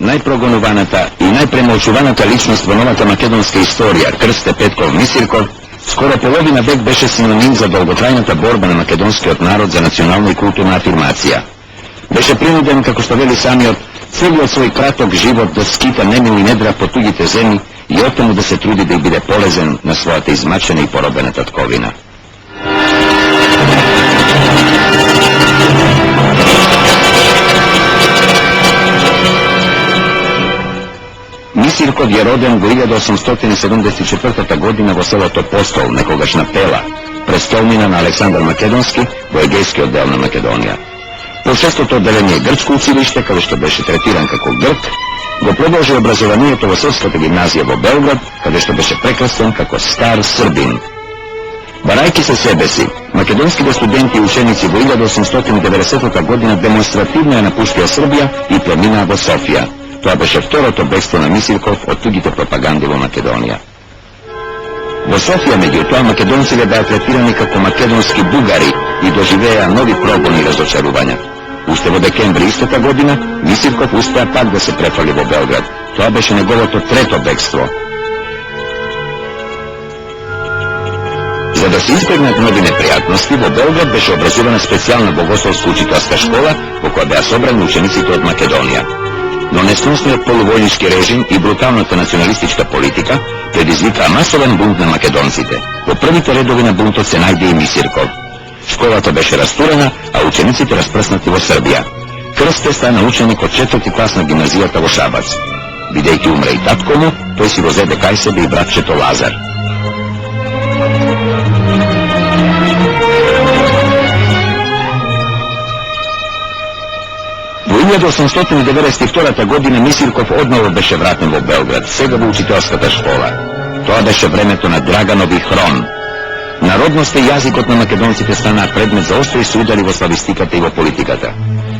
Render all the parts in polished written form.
Najprogonуваната и najpremolčуваната личност во новата македонска историја, Крсте Петков Мисирков, скоро половина век беше синоним за долготрајната борба на македонскиот народ за национална и културна афирмација. Беше принуден, како што вели самиот, целиот свој краток живот да скита немил и недра по туѓите земји и оттаму да се труди да биде полезен на својата измачена и поробена татковина. Мисирков je роден во 1874 година во селото Постол, некогашна Пела, престолнина на Александар Македонски во егејскиот дел на Македонија. По шестото одделение грчко училиште, каде што беше третиран како грк, го продолжи образованието во селската гимназија во Белград, каде што беше прекрстен како стар србин. Барајки се себе си, македонските студенти и ученици во 1890 година демонстративно ја напуштија Србија и преминаа во Софија. Тоа беше второто бегство на Мисирков од тугите пропаганди во Македонија. Во Софија, меѓутоа, македонците беа третирани како македонски бугари и доживеа нови прогони и разочарувања. Уште во декември истата година, Мисирков успеа пак да се префали во Белград. Тоа беше неговото трето бегство. За да се избегнат нови непријатности, во Белград беше образувана специјална богословска учителска школа во која беа собрани учениците од Македонија. Но несносниот полувојнички режим и бруталната националистичка политика предизвикаа масовен бунт на македонците. Во првите редови на бунтот се најде и Мисирков. Школата беше растурена, а учениците распрснати во Србија. Крсте стана ученик од 4-ти клас на гимназијата во Шабац. Бидејќи умре и татко му, тој си го зеде кај себе и братчето Лазар. Во 1892 година Мисирков одново беше вратен во Белград, сега во учителската школа. Тоа беше времето на Драганов и Хрон. Народноста и јазикот на македонците станаа предмет за остри судари во славистиката и во политиката.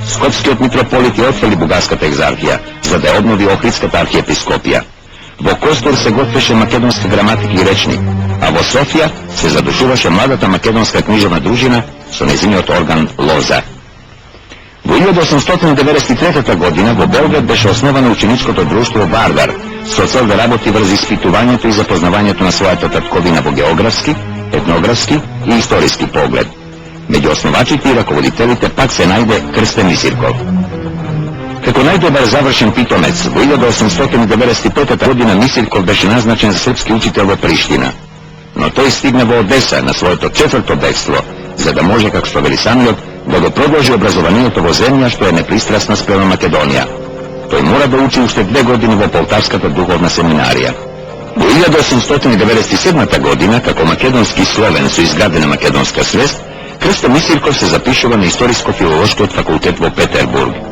Скопскиот митрополит ја отфали бугарската екзархија, за да ја обнови Охридската архиепископија. Во Костур се готвеше македонска граматика и речник, а во Софија се задушуваше младата македонска книжевна дружина со нејзиниот орган Лоза. Во 1893 година во Белград беше основано ученичкото друштво Вардар со цел да работи врз испитувањето и запознавањето на својата татковина во географски, етнографски и историски поглед. Меѓу основачите и раководителите пак се најде Крсте Мисирков. Како најдобар завршен питомец, во 1895 година Мисирков беше назначен за српски учител во Приштина. Но тој стигна во Одеса на своето четврто бегство, за да може, како што вели самиот, да го продолжи образованието во земја што е непристрасна спрема Македонија. Тој мора да учи уште 2 години во Полтавската духовна семинарија. Во 1897 година, како македонски словен со изградена македонска свест, Крсте Мисирков се запишува на Историско-филолошкиот факултет во Петербург.